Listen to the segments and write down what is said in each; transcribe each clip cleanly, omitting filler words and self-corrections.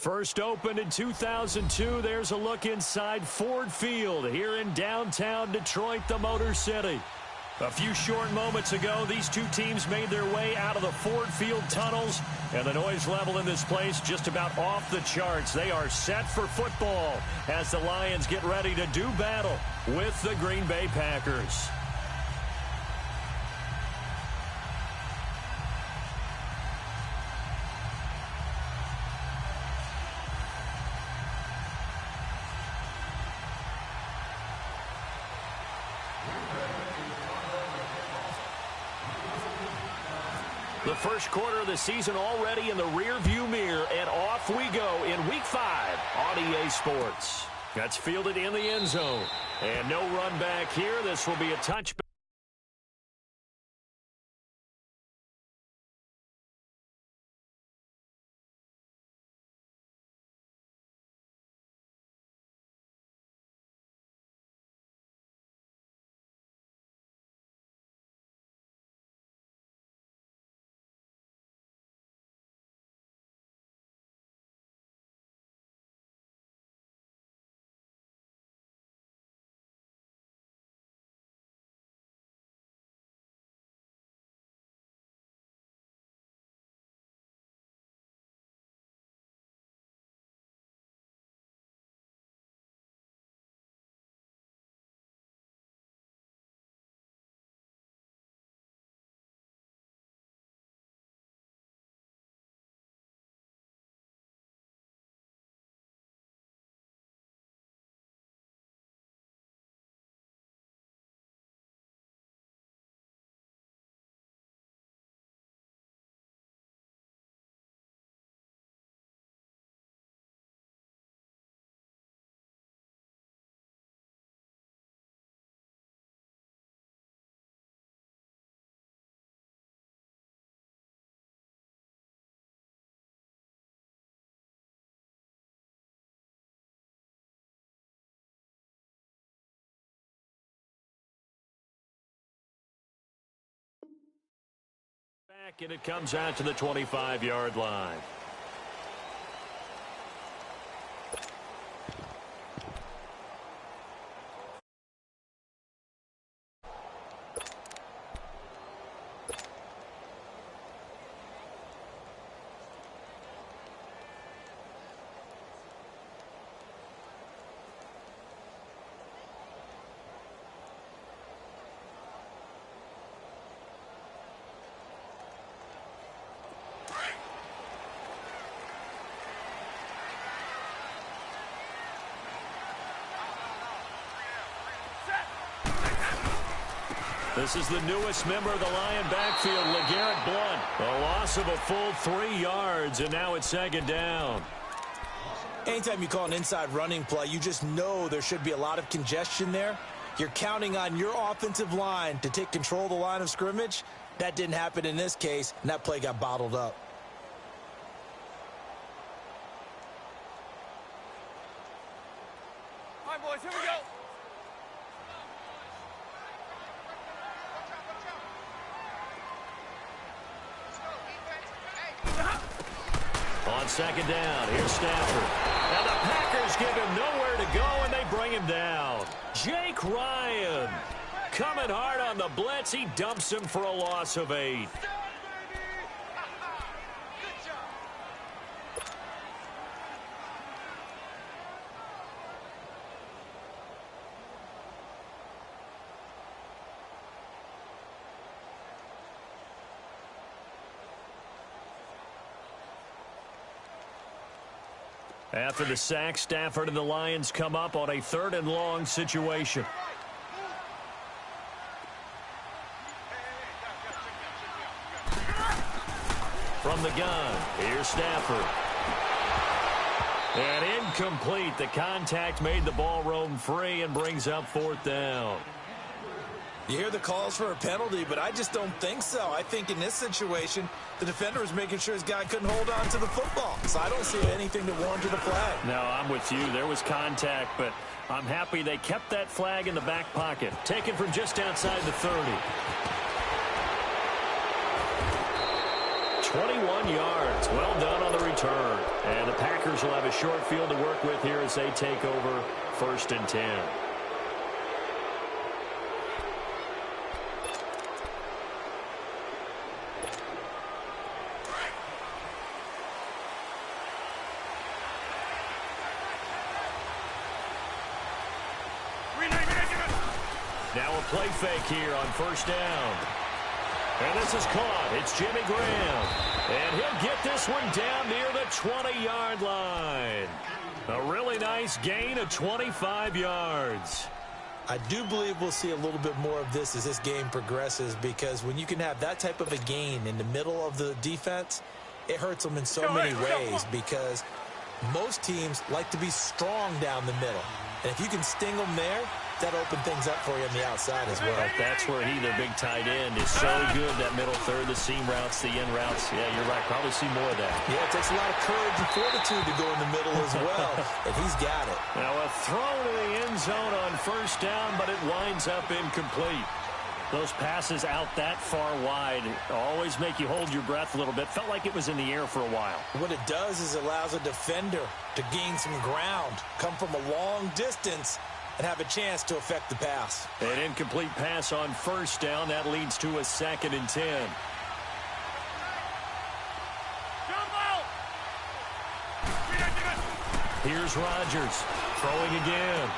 First opened in 2002, there's a look inside Ford Field here in downtown Detroit, the Motor City. A few short moments ago, these two teams made their way out of the Ford Field tunnels, and the noise level in this place just about off the charts. They are set for football as the Lions get ready to do battle with the Green Bay Packers. The first quarter of the season already in the rear-view mirror, and off we go in Week 5 on EA Sports. That's fielded in the end zone. And no run back here. This will be a touchback. And it comes out to the 25-yard line. This is the newest member of the Lion backfield, LeGarrette Blount. A loss of a full 3 yards, and now it's second down. Anytime you call an inside running play, you just know there should be a lot of congestion there. You're counting on your offensive line to take control of the line of scrimmage. That didn't happen in this case, and that play got bottled up. All right, boys, here we go. On second down, here's Stafford. And the Packers give him nowhere to go, and they bring him down. Jake Ryan coming hard on the blitz. He dumps him for a loss of 8. After the sack, Stafford and the Lions come up on a 3rd and long situation. From the gun, here's Stafford. And incomplete. The contact made the ball roam free and brings up 4th down. You hear the calls for a penalty, but I just don't think so. I think in this situation, the defender was making sure his guy couldn't hold on to the football. So I don't see anything to warrant the flag. No, I'm with you. There was contact, but I'm happy they kept that flag in the back pocket. Taken from just outside the 30. 21 yards. Well done on the return. And the Packers will have a short field to work with here as they take over 1st and 10. Now a play fake here on 1st down. And this is caught. It's Jimmy Graham. And he'll get this one down near the 20-yard line. A really nice gain of 25 yards. I do believe we'll see a little bit more of this as this game progresses, because when you can have that type of a gain in the middle of the defense, it hurts them in so many ways, because most teams like to be strong down the middle. And if you can sting them there, that'll open things up for you on the outside as well. That's where their big tight end, is so good, that middle third, the seam routes, the in routes. Yeah, you're right. Probably see more of that. Yeah, it takes a lot of courage and fortitude to go in the middle as well, and he's got it. Now a throw to the end zone on 1st down, but it winds up incomplete. Those passes out that far wide always make you hold your breath a little bit. Felt like it was in the air for a while. What it does is it allows a defender to gain some ground, come from a long distance, and have a chance to affect the pass. An incomplete pass on 1st down. That leads to a 2nd and 10. Here's Rodgers throwing again.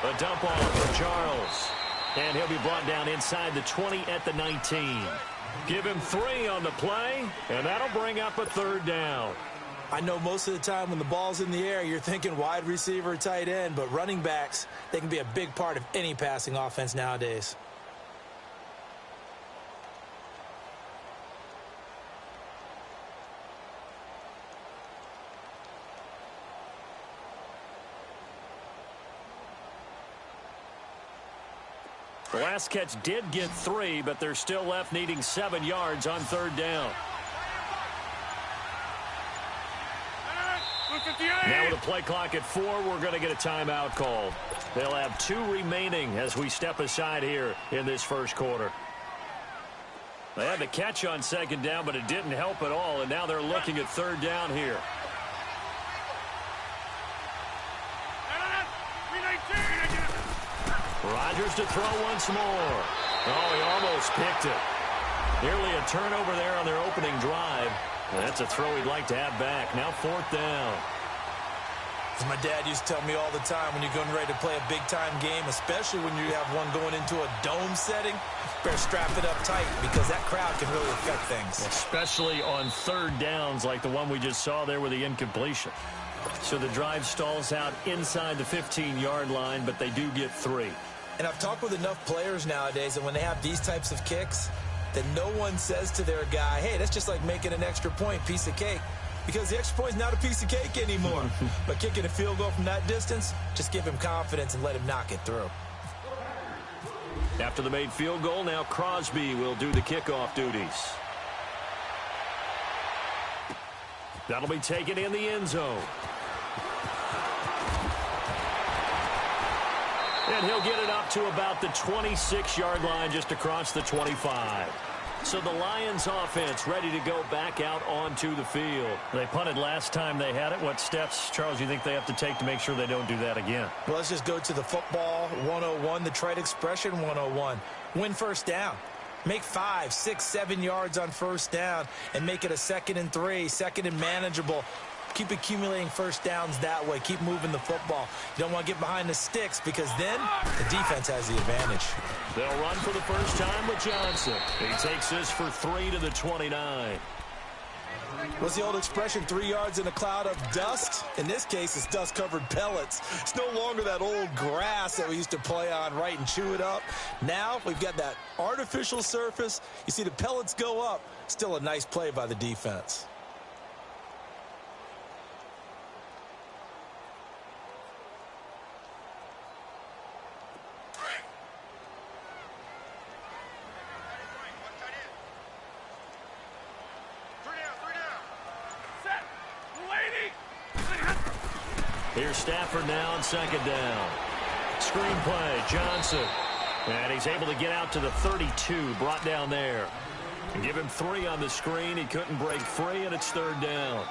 A dump off for Charles. And he'll be brought down inside the 20 at the 19. Give him 3 on the play, and that'll bring up a 3rd down. I know most of the time when the ball's in the air, you're thinking wide receiver, tight end, but running backs, they can be a big part of any passing offense nowadays. The last catch did get 3, but they're still left needing 7 yards on 3rd down. Now with a play clock at 4, we're going to get a timeout called. They'll have 2 remaining as we step aside here in this 1st quarter. They had the catch on 2nd down, but it didn't help at all, and now they're looking at 3rd down here. Rodgers to throw once more. Oh, he almost picked it. Nearly a turnover there on their opening drive. That's a throw he'd like to have back. Now 4th down. As my dad used to tell me all the time, when you're getting ready to play a big-time game, especially when you have one going into a dome setting, better strap it up tight, because that crowd can really affect things. Especially on 3rd downs like the one we just saw there with the incompletion. So the drive stalls out inside the 15-yard line, but they do get 3. And I've talked with enough players nowadays that when they have these types of kicks, that no one says to their guy, hey, that's just like making an extra point, piece of cake. Because the extra point is not a piece of cake anymore. But kicking a field goal from that distance, just give him confidence and let him knock it through. After the made field goal, now Crosby will do the kickoff duties. That'll be taken in the end zone. And he'll get it up to about the 26-yard line, just across the 25. So the Lions offense ready to go back out onto the field. They punted last time they had it. What steps, Charles, you think they have to take to make sure they don't do that again? Well, let's just go to the football 101, the trade expression 101. Win 1st down. Make 5, 6, 7 yards on 1st down and make it a 2nd and 3, 2nd and manageable. Keep accumulating 1st downs that way. Keep moving the football. You don't want to get behind the sticks, because then the defense has the advantage. They'll run for the first time with Johnson. He takes this for 3 to the 29. What's the old expression, 3 yards in a cloud of dust? In this case, it's dust-covered pellets. It's no longer that old grass that we used to play on, right, and chew it up. Now we've got that artificial surface. You see the pellets go up. Still a nice play by the defense. Here's Stafford now on 2nd down. Screen play, Johnson. And he's able to get out to the 32, brought down there. Give him 3 on the screen. He couldn't break free, and it's 3rd down.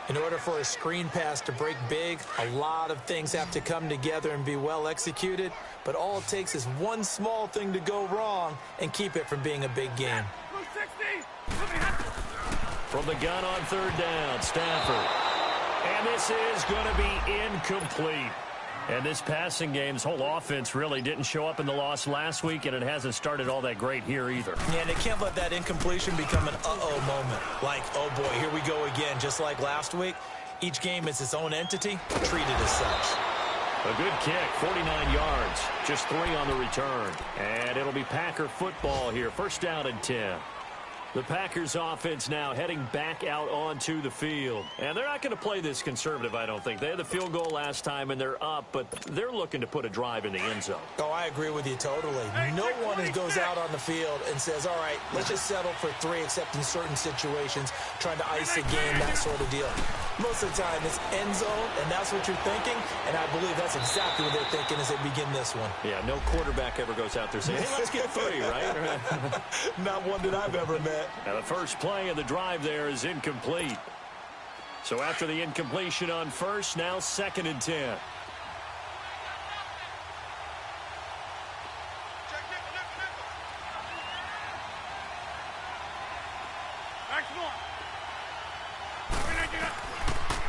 In order for a screen pass to break big, a lot of things have to come together and be well executed, but all it takes is one small thing to go wrong and keep it from being a big game. From the gun on 3rd down, Stafford. And this is going to be incomplete. And this passing game's whole offense really didn't show up in the loss last week, and it hasn't started all that great here either. Yeah, and they can't let that incompletion become an uh-oh moment. Like, oh boy, here we go again, just like last week. Each game is its own entity, treated as such. A good kick, 49 yards, just 3 on the return. And it'll be Packer football here, 1st down and 10. The Packers offense now heading back out onto the field. And they're not going to play this conservative, I don't think. They had the field goal last time, and they're up, but they're looking to put a drive in the end zone. Oh, I agree with you totally. No one goes out on the field and says, all right, let's just settle for 3, except in certain situations, trying to ice a game, that sort of deal. Most of the time, it's end zone, and that's what you're thinking, and I believe that's exactly what they're thinking as they begin this one. Yeah, no quarterback ever goes out there saying, hey, let's get 3, right? Not one that I've ever met. Now, the first play of the drive there is incomplete. So after the incompletion on 1st, now 2nd and 10.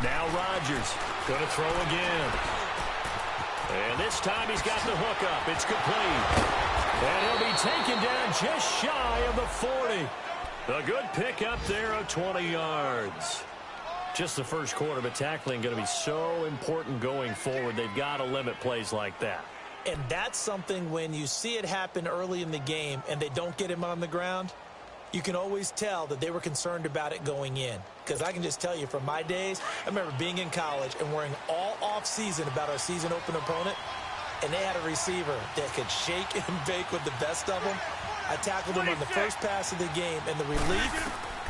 Now Rodgers going to throw again. And this time he's got the hook up. It's complete. And he'll be taken down just shy of the 40. A good pick up there of 20 yards. Just the first quarter, but tackling going to be so important going forward. They've got to limit plays like that. And that's something when you see it happen early in the game and they don't get him on the ground, you can always tell that they were concerned about it going in. Because I can just tell you from my days, I remember being in college and worrying all off-season about our season open opponent, and they had a receiver that could shake and bake with the best of them. I tackled him on the first pass of the game, and the relief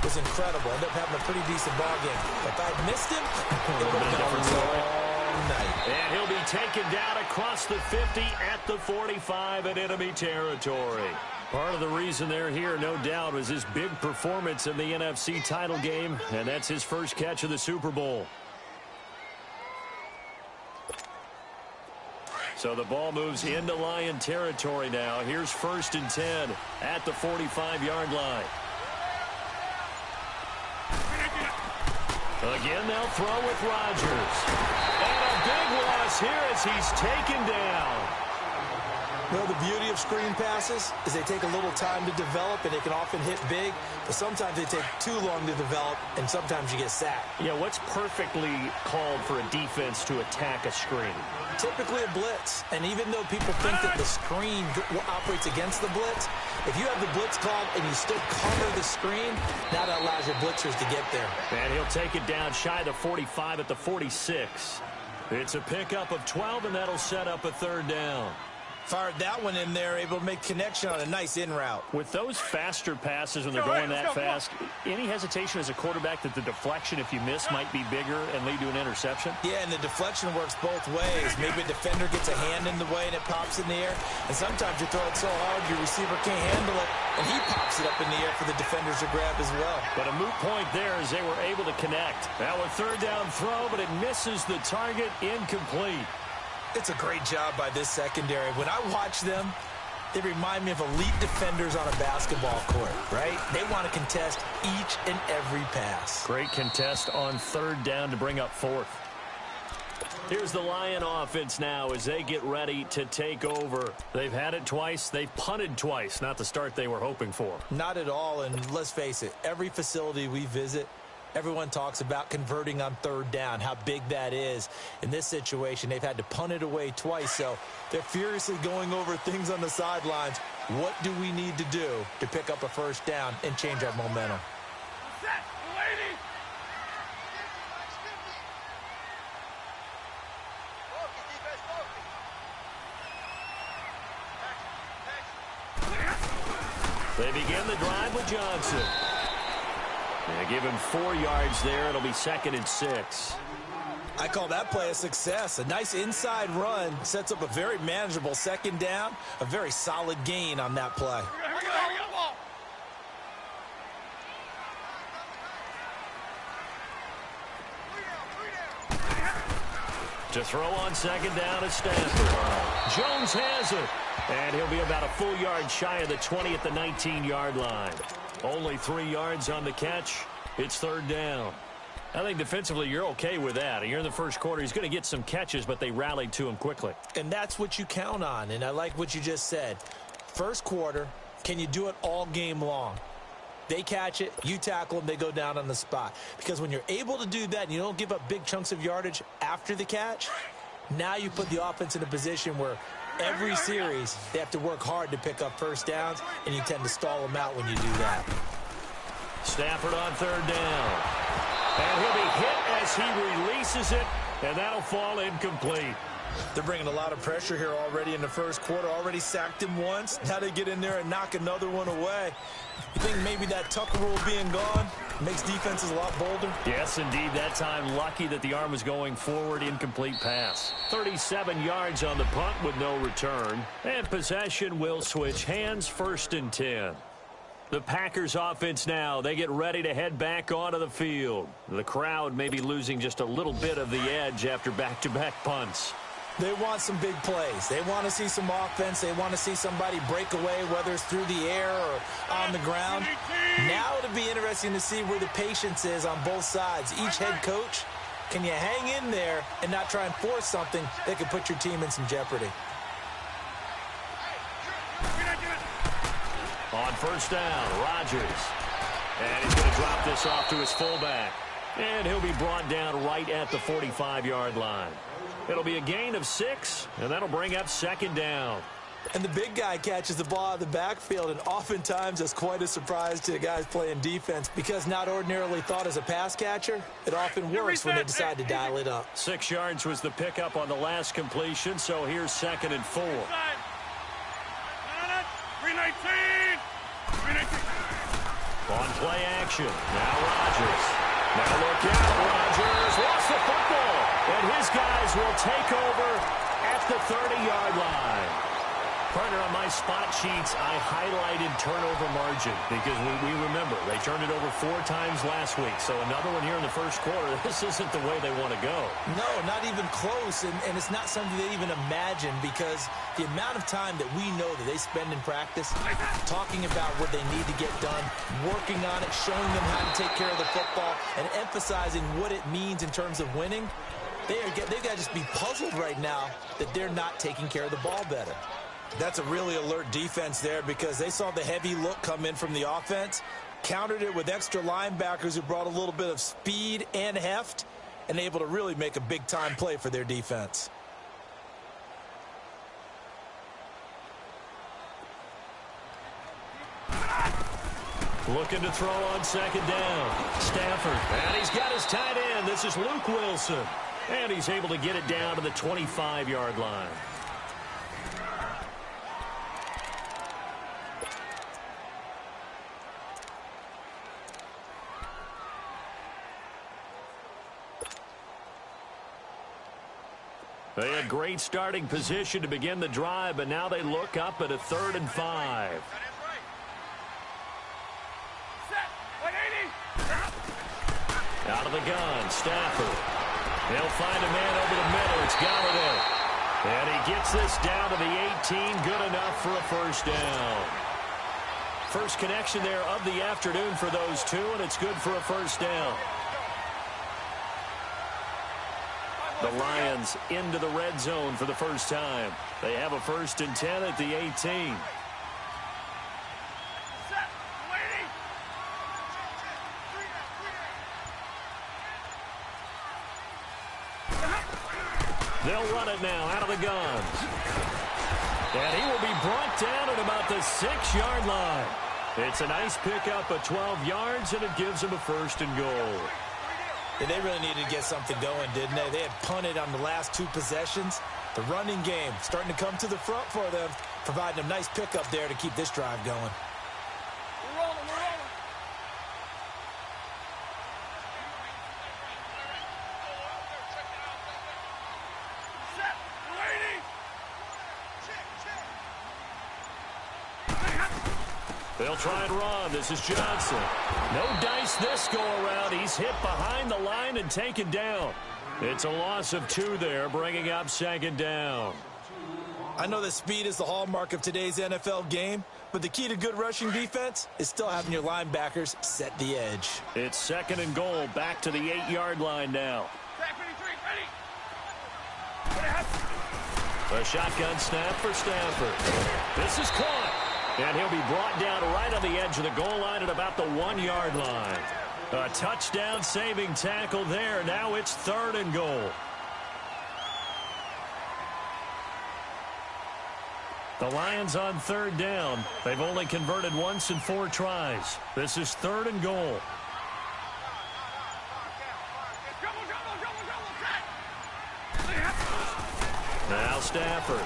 was incredible. I ended up having a pretty decent ball game. If I had missed him, it would have been all night. And he'll be taken down across the 50 at the 45 in enemy territory. Part of the reason they're here, no doubt, was his big performance in the NFC title game, and that's his first catch of the Super Bowl. So the ball moves into Lion territory now. Here's 1st and 10 at the 45-yard line. Again, they'll throw with Rodgers. And a big loss here as he's taken down. Well, the beauty of screen passes is they take a little time to develop, and they can often hit big, but sometimes they take too long to develop, and sometimes you get sacked. Yeah, what's perfectly called for a defense to attack a screen? Typically a blitz, and even though people think that the screen operates against the blitz, if you have the blitz called and you still cover the screen, now that allows your blitzers to get there. And he'll take it down shy of the 45 at the 46. It's a pickup of 12, and that'll set up a 3rd down. Fired that one in there, able to make connection on a nice in route. With those faster passes when they're going that fast, any hesitation as a quarterback that the deflection, if you miss, might be bigger and lead to an interception? Yeah, and the deflection works both ways. Maybe a defender gets a hand in the way and it pops in the air. And sometimes you throw it so hard your receiver can't handle it, and he pops it up in the air for the defenders to grab as well. But a moot point there as they were able to connect. Now a 3rd down throw, but it misses the target, incomplete. It's a great job by this secondary. When I watch them, they remind me of elite defenders on a basketball court, right? They want to contest each and every pass. Great contest on 3rd down to bring up 4th. Here's the Lion offense now as they get ready to take over. They've had it twice. They've punted twice. Not the start they were hoping for. Not at all, and let's face it, every facility we visit, everyone talks about converting on 3rd down, how big that is. In this situation, they've had to punt it away twice, so they're furiously going over things on the sidelines. What do we need to do to pick up a 1st down and change our momentum? They begin the drive with Johnson. They give him 4 yards there. It'll be 2nd and 6. I call that play a success. A nice inside run sets up a very manageable 2nd down. A very solid gain on that play. To throw on second down is Stafford. Jones has it. And he'll be about a full yard shy of the 20 at the 19-yard line. Only 3 yards on the catch. It's third down. I think defensively you're okay with that. You're in the first quarter. He's going to get some catches, but they rallied to him quickly. And that's what you count on. And I like what you just said. First quarter, can you do it all game long? They catch it, you tackle them, they go down on the spot. Because when you're able to do that and you don't give up big chunks of yardage after the catch, now you put the offense in a position where every series they have to work hard to pick up first downs, and you tend to stall them out when you do that. Stafford on third down. And he'll be hit as he releases it, and that'll fall incomplete. They're bringing a lot of pressure here already in the first quarter. Already sacked him once. Now they get in there and knock another one away. You think maybe that Tucker rule being gone makes defenses a lot bolder? Yes, indeed. That time lucky that the arm was going forward. Incomplete pass. 37 yards on the punt with no return. And possession will switch hands, first and 10. The Packers offense now, they get ready to head back onto the field. The crowd may be losing just a little bit of the edge after back-to-back punts. They want some big plays. They want to see some offense. They want to see somebody break away, whether it's through the air or on the ground. Now it'll be interesting to see where the patience is on both sides. Each head coach, can you hang in there and not try and force something that could put your team in some jeopardy? On first down, Rodgers. And he's going to drop this off to his fullback. And he'll be brought down right at the 45-yard line. It'll be a gain of 6, and that'll bring up second down. And the big guy catches the ball out of the backfield, and oftentimes that's quite a surprise to the guys playing defense because not ordinarily thought as a pass catcher, it often works when they decide to dial it up. 6 yards was the pickup on the last completion, so here's second and 4. 319! On play action, now Rodgers. Now look out, Rodgers lost the football, and his guys will take over at the 30-yard line. Partner, on my spot sheets, I highlighted turnover margin because we remember they turned it over 4 times last week. So another one here in the first quarter. This isn't the way they want to go. No, not even close, and it's not something they even imagine because the amount of time that we know that they spend in practice talking about what they need to get done, working on it, showing them how to take care of the football, and emphasizing what it means in terms of winning, they've got to just be puzzled right now that they're not taking care of the ball better. That's a really alert defense there because they saw the heavy look come in from the offense, countered it with extra linebackers who brought a little bit of speed and heft, and able to really make a big-time play for their defense. Looking to throw on second down. Stafford, and he's got his tight end. This is Luke Wilson, and he's able to get it down to the 25-yard line. They had great starting position to begin the drive, but now they look up at a 3rd and 5. Out of the gun, Stafford. He'll find a man over the middle. It's Golladay. And he gets this down to the 18. Good enough for a first down. First connection there of the afternoon for those two, and it's good for a first down. The Lions into the red zone for the first time. They have a 1st and 10 at the 18. They'll run it now out of the gun. And he will be brought down at about the 6-yard line. It's a nice pickup of 12 yards, and it gives him a 1st and goal. Yeah, they really needed to get something going, didn't they? They had punted on the last 2 possessions. The running game starting to come to the front for them, providing a nice pickup there to keep this drive going. We're rolling. Set, waiting. They'll try and run. This is Johnson. No dice this go around. He's hit behind the line and taken down. It's a loss of 2 there, bringing up second down. I know that speed is the hallmark of today's NFL game, but the key to good rushing defense is still having your linebackers set the edge. It's second and goal, back to the 8-yard line now. A shotgun snap for Stafford. This is caught, and he'll be brought down right on the edge of the goal line at about the 1-yard line. A touchdown-saving tackle there. Now it's third and goal. The Lions on third down. They've only converted once in 4 tries. This is third and goal. Now Stafford.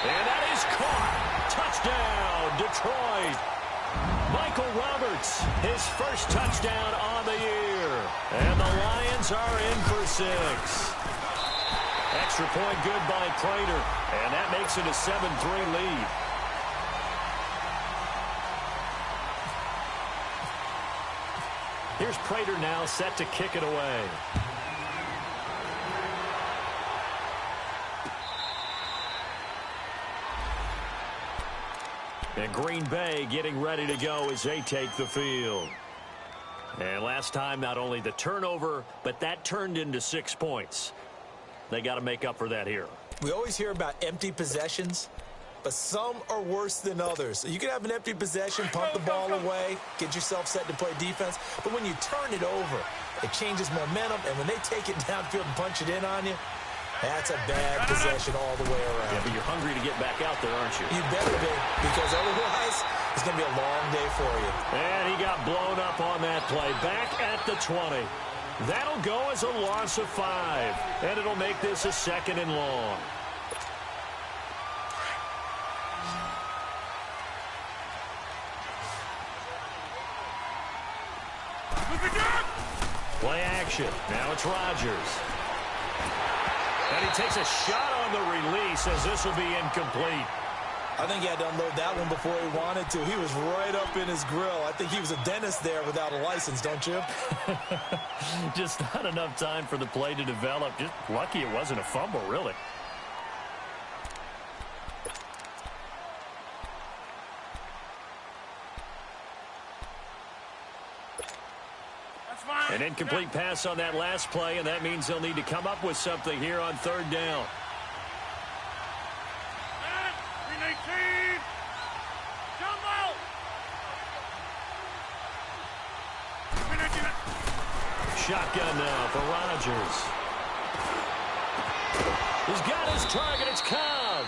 And that is caught. Touchdown, Detroit. Michael Roberts, his first touchdown on the year. And the Lions are in for 6. Extra point good by Prater. And that makes it a 7-3 lead. Here's Prater now set to kick it away. And Green Bay getting ready to go as they take the field. And last time, not only the turnover, but that turned into 6 points. They got to make up for that here. We always hear about empty possessions, but some are worse than others. You can have an empty possession, pump the ball away, get yourself set to play defense, but when you turn it over, it changes momentum, and when they take it downfield and punch it in on you, that's a bad possession all the way around. Yeah, but you're hungry to get back out there, aren't you? You better be, because otherwise it's going to be a long day for you. And he got blown up on that play. Back at the 20. That'll go as a loss of 5. And it'll make this a second and long. Play action. Now it's Rodgers. And he takes a shot on the release as this will be incomplete. I think he had to unload that one before he wanted to. He was right up in his grill. I think he was a dentist there without a license, don't you? Just not enough time for the play to develop. Just lucky it wasn't a fumble, really. An incomplete pass on that last play, and that means they'll need to come up with something here on third down. Shotgun now for Rodgers. He's got his target. It's Cobb.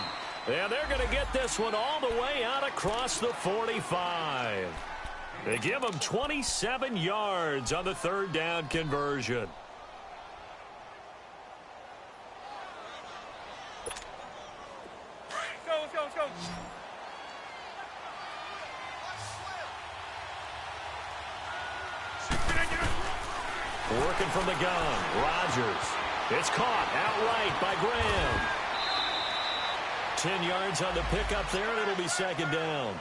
And they're going to get this one all the way out across the 45. They give him 27 yards on the third down conversion. Let's go. Working from the gun, Rodgers. It's caught outright by Graham. 10 yards on the pickup there, and it'll be second down.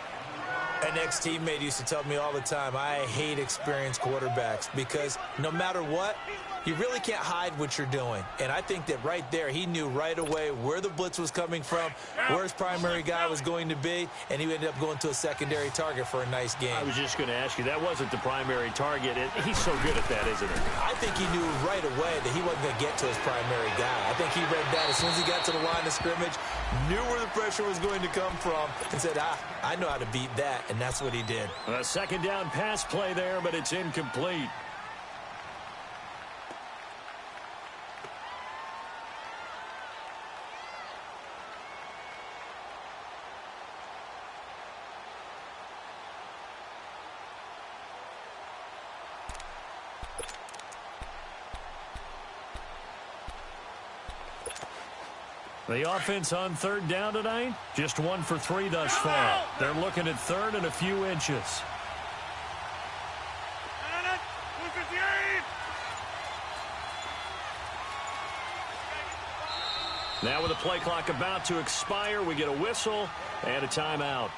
An ex-teammate used to tell me all the time, I hate experienced quarterbacks because no matter what, you really can't hide what you're doing. And I think that right there, he knew right away where the blitz was coming from, where his primary guy was going to be, and he ended up going to a secondary target for a nice game. I was just going to ask you, that wasn't the primary target. He's so good at that, isn't he? I think he knew right away that he wasn't going to get to his primary guy. I think he read that as soon as he got to the line of scrimmage, knew where the pressure was going to come from, and said, I know how to beat that, and that's what he did. A second down pass play there, but it's incomplete. The offense on third down tonight, just 1 for 3 thus far. They're looking at third and a few inches. Now with the play clock about to expire, we get a whistle and a timeout.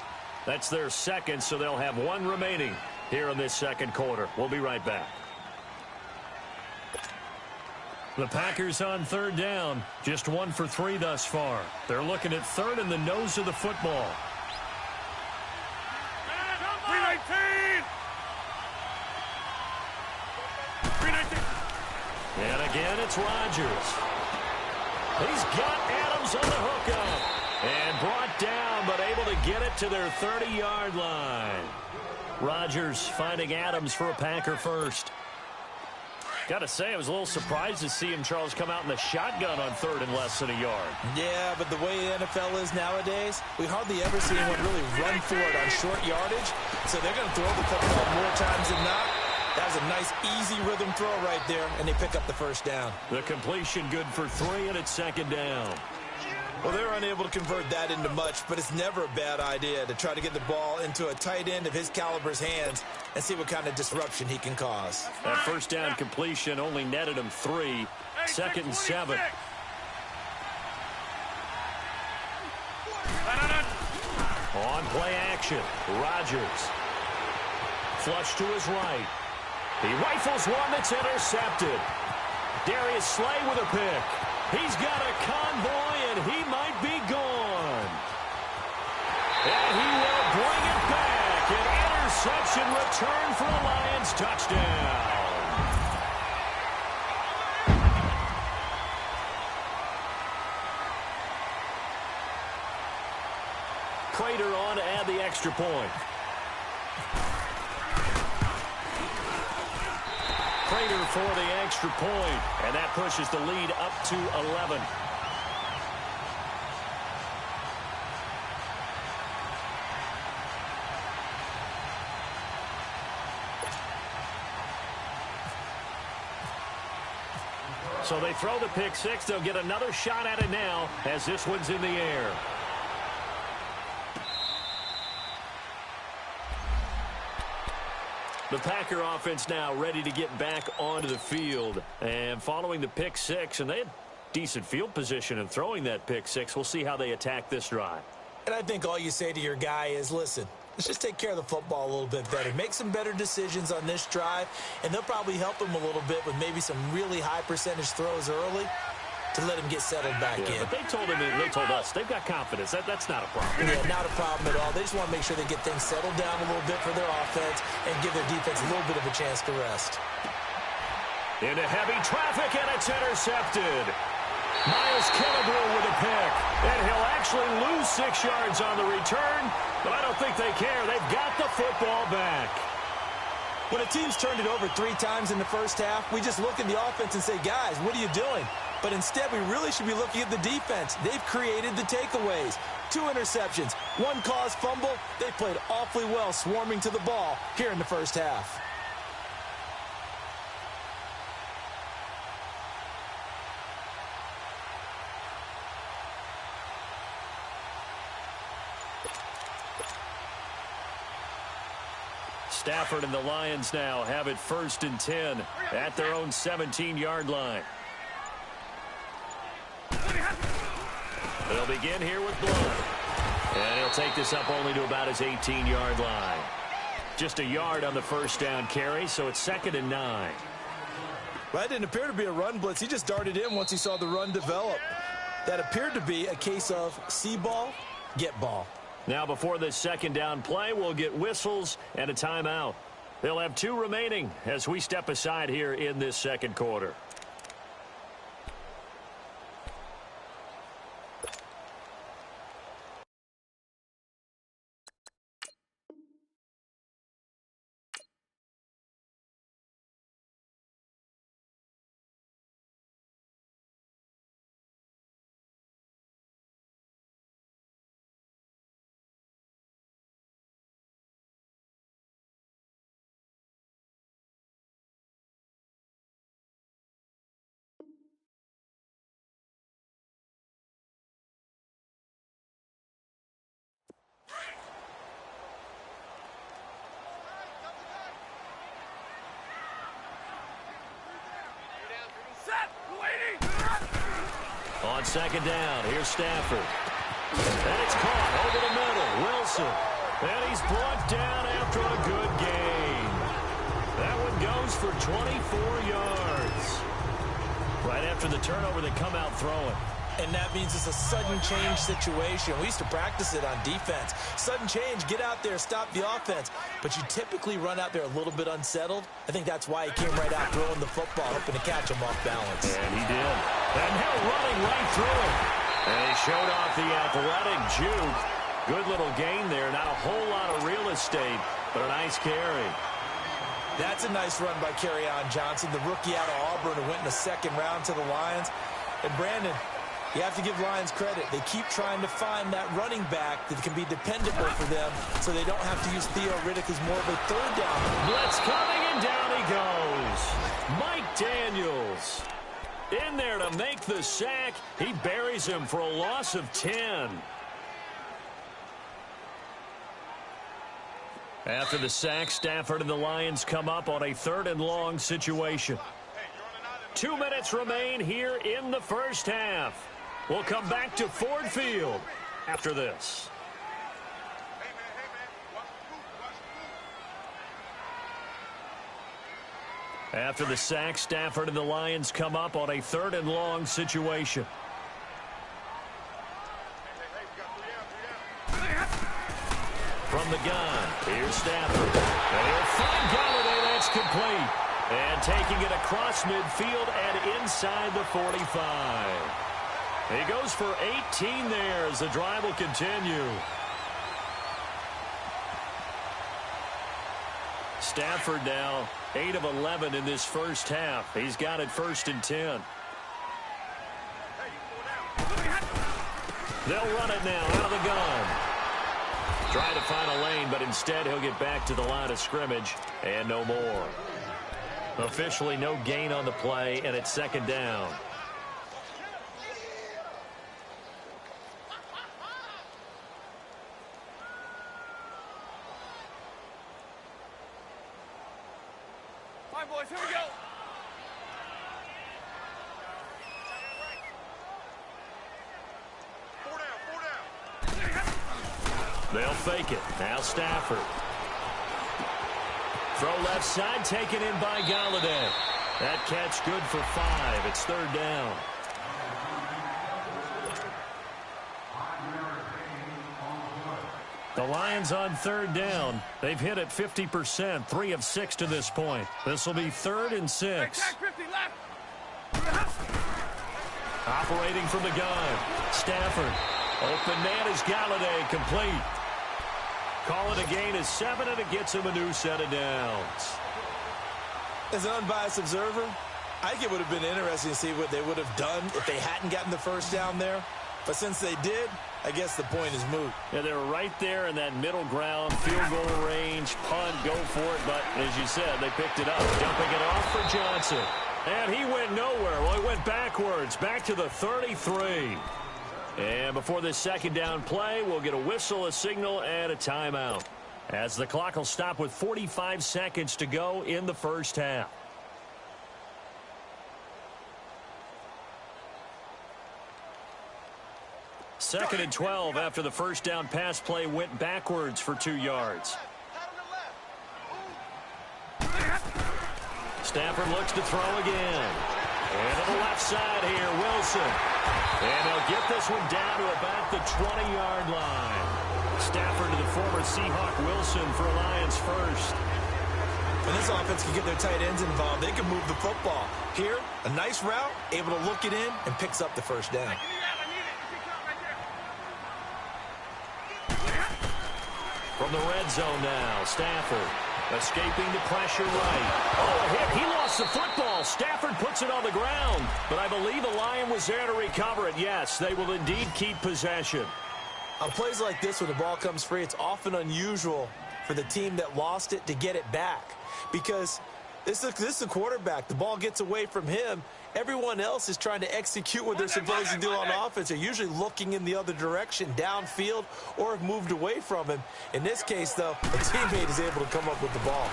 That's their second, so they'll have 1 remaining here in this second quarter. We'll be right back. The Packers on third down. Just 1 for 3 thus far. They're looking at third in the nose of the football. 319. 319. And again, it's Rodgers. He's got Adams on the hookup. And brought down, but able to get it to their 30-yard line. Rodgers finding Adams for a Packer first. Got to say, I was a little surprised to see him, Charles, come out in the shotgun on third and less than a yard. Yeah, but the way the NFL is nowadays, we hardly ever see anyone really run for it on short yardage. So they're going to throw the football more times than not. That was a nice, easy rhythm throw right there, and they pick up the first down. The completion good for 3, and it's second down. Well, they're unable to convert that into much, but it's never a bad idea to try to get the ball into a tight end of his caliber's hands and see what kind of disruption he can cause. That first down completion only netted him 3. Second and 7. On play action, Rodgers. Flush to his right. He rifles one that's intercepted. Darius Slay with a pick. He's got a convoy, and he might be gone. And he will bring it back. An interception return for a Lions touchdown. Prater on to add the extra point. Prater for the extra point, and that pushes the lead up to 11. So they throw the pick six. They'll get another shot at it now as this one's in the air. The Packer offense now ready to get back onto the field. And following the pick six, and they had decent field position in throwing that pick six. We'll see how they attack this drive. And I think all you say to your guy is, listen, let's just take care of the football a little bit better. Make some better decisions on this drive, and they'll probably help him a little bit with maybe some really high percentage throws early to let him get settled back in. But they told him, they told us, they've got confidence. That's not a problem. Yeah, not a problem at all. They just want to make sure they get things settled down a little bit for their offense and give their defense a little bit of a chance to rest. Into heavy traffic, and it's intercepted. Miles Killebrew with a pick. And he'll actually lose 6 yards on the return, but I don't think they care. They've got the football back. When a team's turned it over 3 times in the first half, we just look at the offense and say, guys, what are you doing? But instead, we really should be looking at the defense. They've created the takeaways. 2 interceptions, 1 caused fumble. They played awfully well swarming to the ball here in the first half. Stafford and the Lions now have it 1st and 10 at their own 17-yard line. They'll begin here with Blount. And he'll take this up only to about his 18-yard line. Just a yard on the first down carry, so it's 2nd and 9. Well, that didn't appear to be a run blitz. He just darted in once he saw the run develop. That appeared to be a case of see ball, get ball. Now before this 2nd down play, we'll get whistles and a timeout. They'll have 2 remaining as we step aside here in this 2nd quarter. On 2nd down, here's Stafford. And it's caught over the middle. Wilson. And he's brought down after a good gain. That one goes for 24 yards. Right after the turnover, they come out throwing. And that means it's a sudden change situation. We used to practice it on defense. Sudden change, get out there, stop the offense. But you typically run out there a little bit unsettled. I think that's why he came right out throwing the football, hoping to catch him off balance. And he did. And now running right through him. And he showed off the athletic juke. Good little gain there. Not a whole lot of real estate, but a nice carry. That's a nice run by Kerryon Johnson, the rookie out of Auburn who went in the second round to the Lions. And Brandon, you have to give Lions credit. They keep trying to find that running back that can be dependable for them so they don't have to use Theo Riddick as more of a third down. Blitz coming, and down he goes. Mike Daniels in there to make the sack. He buries him for a loss of 10. After the sack, Stafford and the Lions come up on a 3rd and long situation. 2 minutes remain here in the first half. We'll come back to Ford Field after this. After the sack, Stafford and the Lions come up on a 3rd and long situation. From the gun, here's Stafford. And he'll find Golladay. That's complete. And taking it across midfield and inside the 45. He goes for 18 there as the drive will continue. Stafford now 8 of 11 in this first half. He's got it 1st and 10. They'll run it now out of the gun. Trying to find a lane, but instead he'll get back to the line of scrimmage and no more. Officially no gain on the play, and it's 2nd down. Fine, boys, here we go. Four down. They'll fake it. Now Stafford. Throw left side, taken in by Golladay. That catch good for 5. It's 3rd down. The Lions on 3rd down. They've hit it 50%, 3 of 6 to this point. This will be 3rd and 6. Operating from the gun. Stafford. Open man is Golladay, complete. Call it a gain of 7, and it gets him a new set of downs. As an unbiased observer, I think it would have been interesting to see what they would have done if they hadn't gotten the 1st down there. But since they did, I guess the point is moot. Yeah, they were right there in that middle ground, field goal range, punt, go for it. But as you said, they picked it up, dumping it off for Johnson. And he went nowhere. Well, he went backwards, back to the 33. And before this 2nd down play, we'll get a whistle, a signal, and a timeout, as the clock will stop with 45 seconds to go in the first half. Second and 12 after the 1st down pass play went backwards for 2 yards. Stafford looks to throw again. And to the left side here, Wilson. And they'll get this one down to about the 20-yard line. Stafford to the former Seahawk Wilson for a Lions first. When this offense can get their tight ends involved, they can move the football. Here, a nice route, able to look it in, and picks up the 1st down. From the red zone now, Stafford escaping the pressure right. Oh, a hit. He lost the football. Stafford puts it on the ground. But I believe a Lion was there to recover it. Yes, they will indeed keep possession. On plays like this, when the ball comes free, it's often unusual for the team that lost it to get it back. Because this is a quarterback. The ball gets away from him. Everyone else is trying to execute what they're supposed to do on offense. They're usually looking in the other direction, downfield, or have moved away from him. In this case, though, a teammate is able to come up with the ball.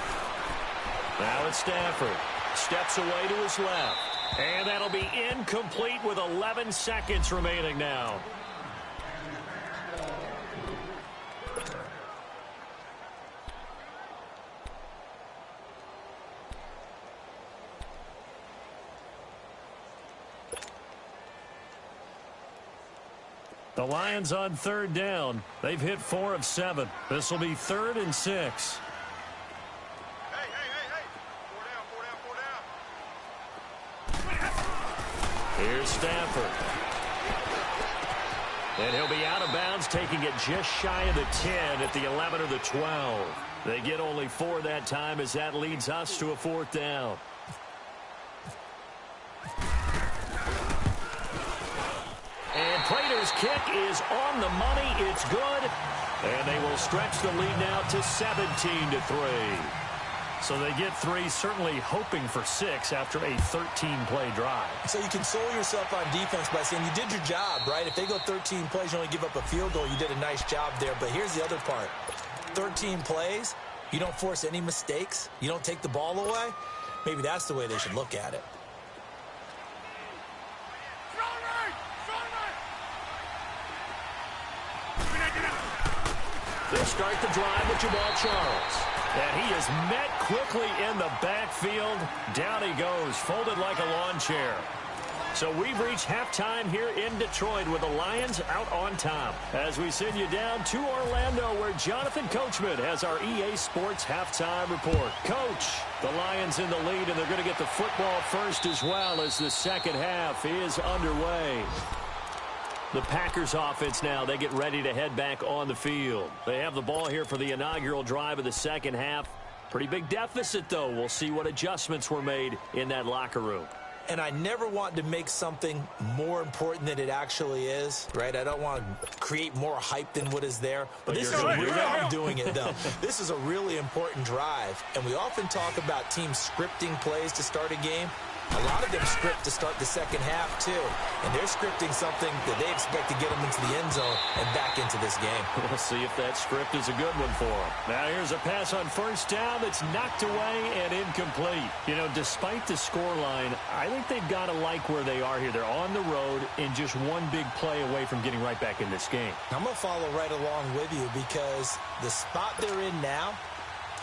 Now it's Stafford. Steps away to his left. And that'll be incomplete with 11 seconds remaining now. The Lions on third down. They've hit 4 of 7. This will be 3rd and 6. Hey. Four down. Here's Stafford. And he'll be out of bounds, taking it just shy of the 10 at the 11 or the 12. They get only 4 that time as that leads us to a 4th down. And Prater's kick is on the money. It's good. And they will stretch the lead now to 17-3. So they get 3, certainly hoping for 6 after a 13-play drive. So you console yourself on defense by saying you did your job, right? If they go 13 plays, you only give up a field goal, you did a nice job there. But here's the other part. 13 plays, you don't force any mistakes, you don't take the ball away. Maybe that's the way they should look at it. They'll start the drive with Jamal Charles. And he is met quickly in the backfield. Down he goes, folded like a lawn chair. So we've reached halftime here in Detroit with the Lions out on top. As we send you down to Orlando, where Jonathan Coachman has our EA Sports halftime report. Coach, the Lions in the lead, and they're going to get the football first as well as the second half is underway. The Packers offense now, they get ready to head back on the field. They have the ball here for the inaugural drive of the second half. Pretty big deficit, though. We'll see what adjustments were made in that locker room. And I never want to make something more important than it actually is, right? I don't want to create more hype than what is there. But this is I'm doing it, though. This is a really important drive. And we often talk about teams scripting plays to start a game. A lot of them script to start the second half, too. And they're scripting something that they expect to get them into the end zone and back into this game. We'll see if that script is a good one for them. Now here's a pass on first down that's knocked away and incomplete. You know, despite the scoreline, I think they've got to like where they are here. They're on the road and just one big play away from getting right back in this game. I'm going to follow right along with you because the spot they're in now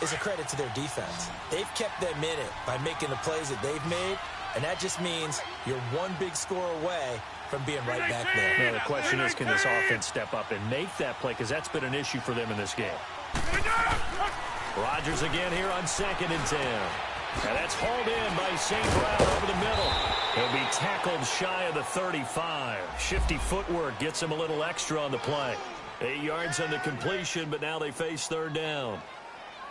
is a credit to their defense. They've kept them in it by making the plays that they've made. And that just means you're one big score away from being right back there. Now, the question is, can this offense step up and make that play? Because that's been an issue for them in this game. Rodgers again here on 2nd and 10. And that's hauled in by St. Brown over the middle. He'll be tackled shy of the 35. Shifty footwork gets him a little extra on the play. 8 yards on the completion, but now they face 3rd down.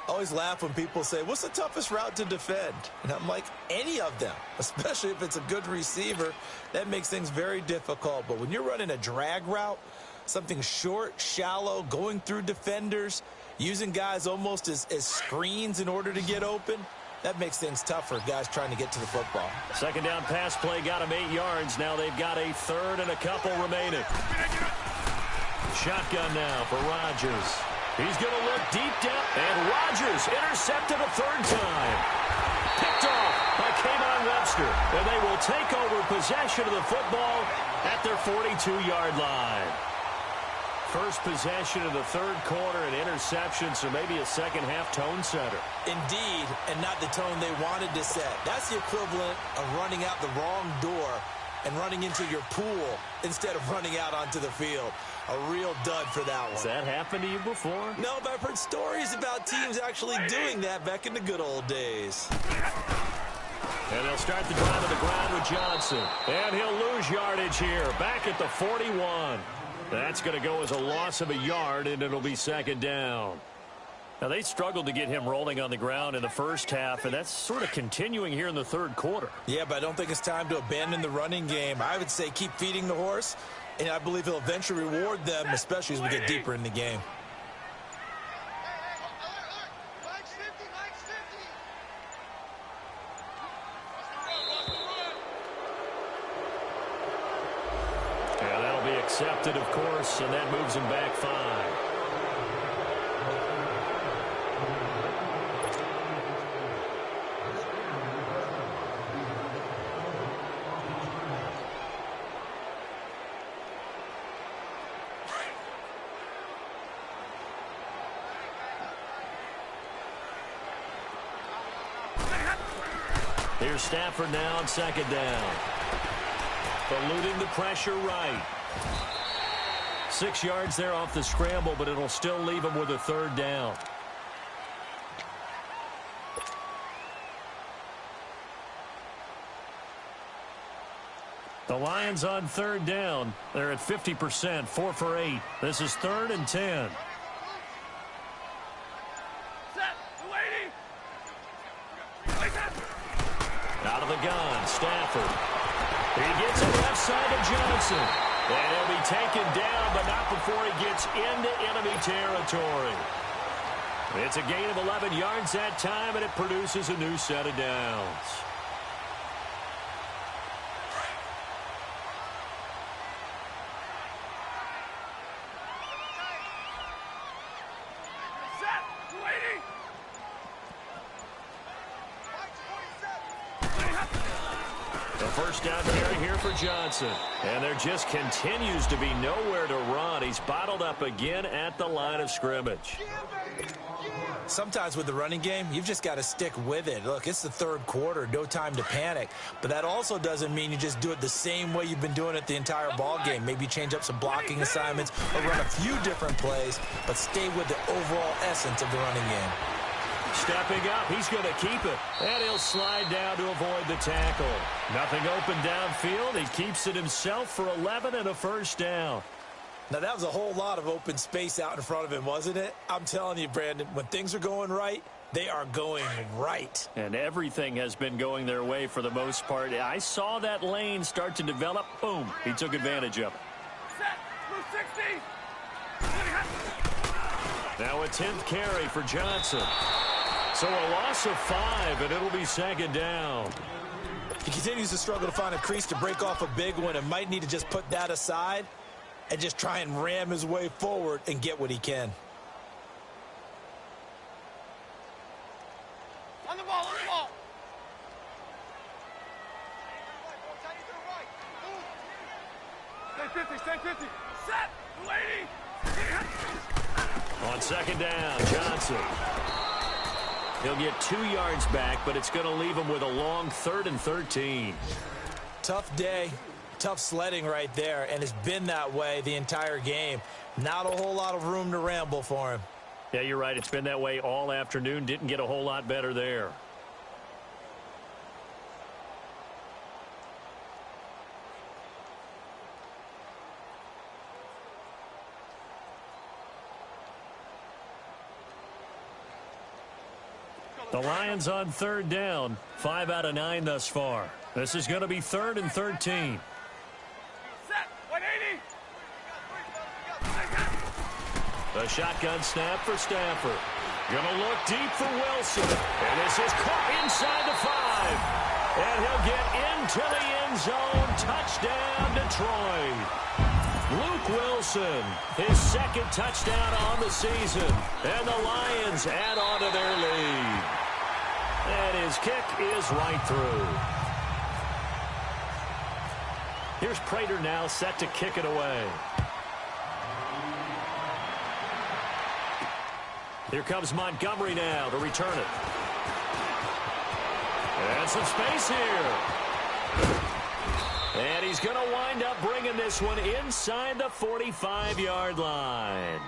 I always laugh when people say, what's the toughest route to defend? And I'm like, any of them, especially if it's a good receiver. That makes things very difficult. But when you're running a drag route, something short, shallow, going through defenders, using guys almost as screens in order to get open, that makes things tough for guys trying to get to the football. Second down pass play got him 8 yards. Now they've got a 3rd and a couple remaining. Shotgun now for Rodgers. He's going to look deep down, and Rodgers intercepted a 3rd time. Picked off by Kayvon Webster, and they will take over possession of the football at their 42-yard line. First possession of the 3rd quarter, an interception, so maybe a second-half tone setter. Indeed, and not the tone they wanted to set. That's the equivalent of running out the wrong door and running into your pool instead of running out onto the field. A real dud for that one. Has that happened to you before? No, but I've heard stories about teams actually doing that back in the good old days. And they'll start the drive on the ground with Johnson. And he'll lose yardage here, back at the 41. That's going to go as a loss of a yard, and it'll be 2nd down. Now, they struggled to get him rolling on the ground in the first half, and that's sort of continuing here in the 3rd quarter. Yeah, but I don't think it's time to abandon the running game. I would say keep feeding the horse, and I believe he'll eventually reward them, especially as we get deeper in the game. And that'll be accepted, of course, and that moves him back 5. Here's Stafford now on 2nd down. Eluding the pressure right. 6 yards there off the scramble, but it'll still leave him with a third down. The Lions on third down. They're at 50%, 4 for 8. This is 3rd and 10. Out of the gun, Stafford. He gets it left side to Johnson. And he'll be taken down, but not before he gets into enemy territory. It's a gain of 11 yards that time, and it produces a new set of downs. First down carry here for Johnson. And there just continues to be nowhere to run. He's bottled up again at the line of scrimmage. Sometimes with the running game, you've just got to stick with it. Look, it's the third quarter, no time to panic. But that also doesn't mean you just do it the same way you've been doing it the entire ball game. Maybe change up some blocking assignments or run a few different plays, but stay with the overall essence of the running game. Stepping up, he's going to keep it. And he'll slide down to avoid the tackle. Nothing open downfield. He keeps it himself for 11 and a first down. Now, that was a whole lot of open space out in front of him, wasn't it? I'm telling you, Brandon, when things are going right, they are going right. And everything has been going their way for the most part. I saw that lane start to develop. Boom. He took advantage of it. Set. 60. Now a 10th carry for Johnson. So a loss of 5, and it'll be 2nd down. He continues to struggle to find a crease to break off a big one and might need to just put that aside and just try and ram his way forward and get what he can. On the ball, on the ball. Stay 50, stay 50. Set, lady. On 2nd down, Johnson. He'll get 2 yards back, but it's going to leave him with a long 3rd and 13. Tough day, tough sledding right there, and it's been that way the entire game. Not a whole lot of room to ramble for him. Yeah, you're right. It's been that way all afternoon. Didn't get a whole lot better there. The Lions on 3rd down. 5 out of 9 thus far. This is going to be 3rd and 13. Set, 180. The shotgun snap for Stafford. Gonna look deep for Wilson. And this is caught inside the 5. And he'll get into the end zone. Touchdown, Detroit. Luke Wilson, his 2nd touchdown on the season. And the Lions add on to their lead. And his kick is right through. Here's Prater now set to kick it away. Here comes Montgomery now to return it. And some space here. And he's going to wind up bringing this one inside the 45-yard line.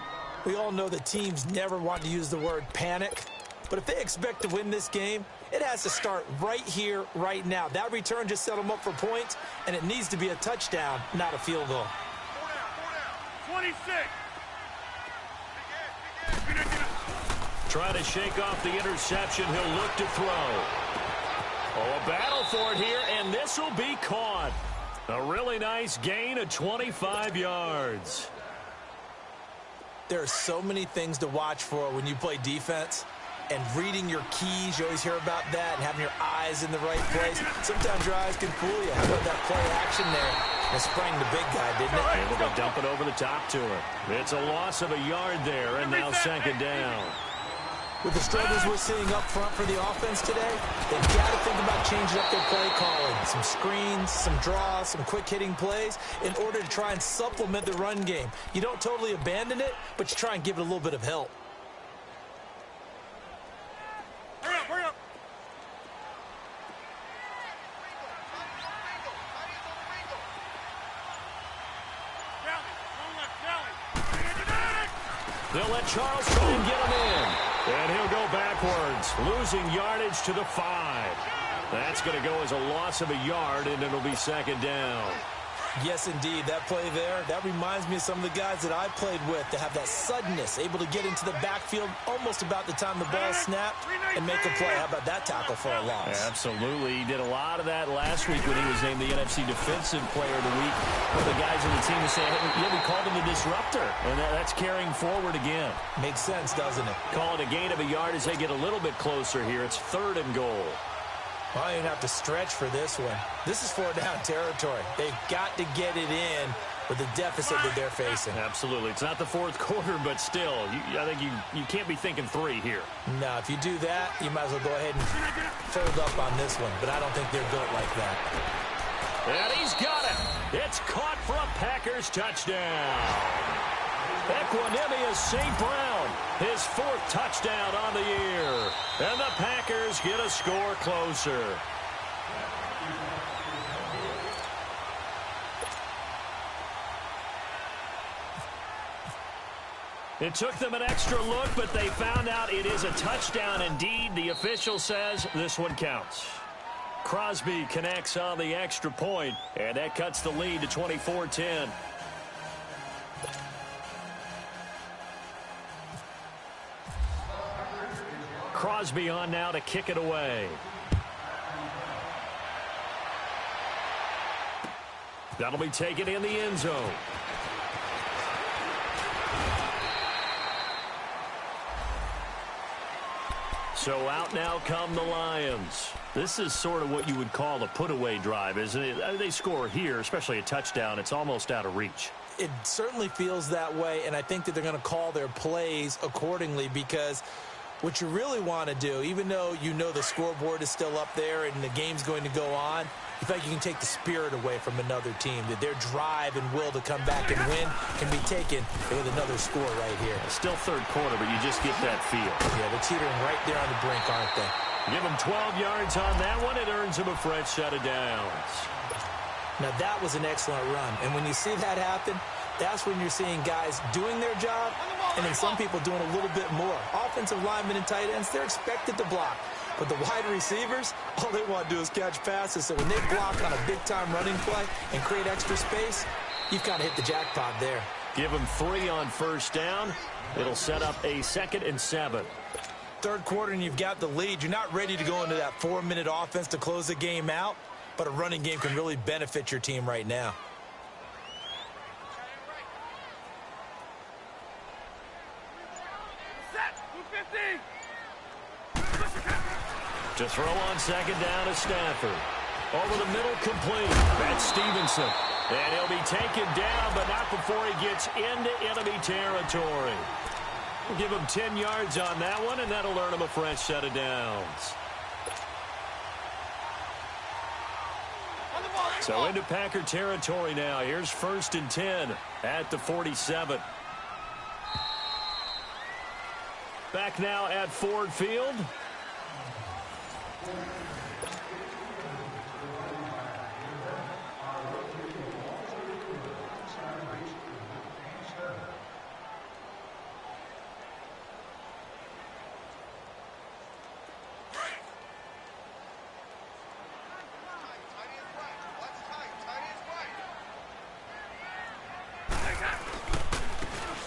We all know that teams never want to use the word panic, but if they expect to win this game, it has to start right here, right now. That return just set them up for points, and it needs to be a touchdown, not a field goal. 26. Trying to shake off the interception. He'll look to throw. Oh, a battle for it here, and this will be caught. A really nice gain of 25 yards. There are so many things to watch for when you play defense. And reading your keys, you always hear about that, and having your eyes in the right place. Sometimes your eyes can fool you. How about that play action there? And sprang the big guy, didn't it? Able to dump it over the top to him. It's a loss of a yard there, and now 2nd down. With the struggles we're seeing up front for the offense today, they've got to think about changing up their play calling. Some screens, some draws, some quick-hitting plays in order to try and supplement the run game. You don't totally abandon it, but you try and give it a little bit of help. Hurry up. Rally, one left, rally. They'll let Charles try and get him in. And he'll go backwards, losing yardage to the 5. That's going to go as a loss of a yard, and it'll be second down. Yes, indeed. That play there, that reminds me of some of the guys that I played with that have that suddenness, able to get into the backfield almost about the time the ball snapped and make a play. How about that tackle for a loss? Absolutely. He did a lot of that last week when he was named the NFC Defensive Player of the Week. The guys on the team would say, hey, yeah, we called him the disruptor, and that's carrying forward again. Makes sense, doesn't it? Call it a gain of a yard as they get a little bit closer here. It's 3rd and goal. I don't even have to stretch for this one. This is 4-down territory. They've got to get it in with the deficit that they're facing. Absolutely. It's not the 4th quarter, but still, I think you can't be thinking 3 here. No, if you do that, you might as well go ahead and fold up on this one, but I don't think they're built like that. And he's got it. It's caught for a Packers touchdown. Equanimous St. Brown, his 4th touchdown on the year. And the Packers get a score closer. It took them an extra look, but they found out it is a touchdown indeed. The official says this one counts. Crosby connects on the extra point, and that cuts the lead to 24-10. Crosby on now to kick it away. That'll be taken in the end zone. So out now come the Lions. This is sort of what you would call a put-away drive, isn't it? They score here, especially a touchdown. It's almost out of reach. It certainly feels that way, and I think that they're going to call their plays accordingly because what you really want to do, even though you know the scoreboard is still up there and the game's going to go on, you feel like you can take the spirit away from another team, that their drive and will to come back and win can be taken with another score right here. Still 3rd quarter, but you just get that feel. Yeah, they're teetering right there on the brink, aren't they? Give them 12 yards on that one. It earns them a fresh set of downs. Now, that was an excellent run. And when you see that happen, that's when you're seeing guys doing their job and then some people doing a little bit more. Offensive linemen and tight ends, they're expected to block. But the wide receivers, all they want to do is catch passes. So when they block on a big-time running play and create extra space, you've kind of hit the jackpot there. Give them 3 on 1st down. It'll set up a 2nd and 7. 3rd quarter and you've got the lead. You're not ready to go into that 4-minute offense to close the game out, but a running game can really benefit your team right now. To throw on 2nd down to Stafford. Over the middle, complete. That's Stevenson. And he'll be taken down, but not before he gets into enemy territory. We'll give him 10 yards on that one, and that'll earn him a fresh set of downs. So into Packer territory now. Here's 1st and 10 at the 47. Back now at Ford Field.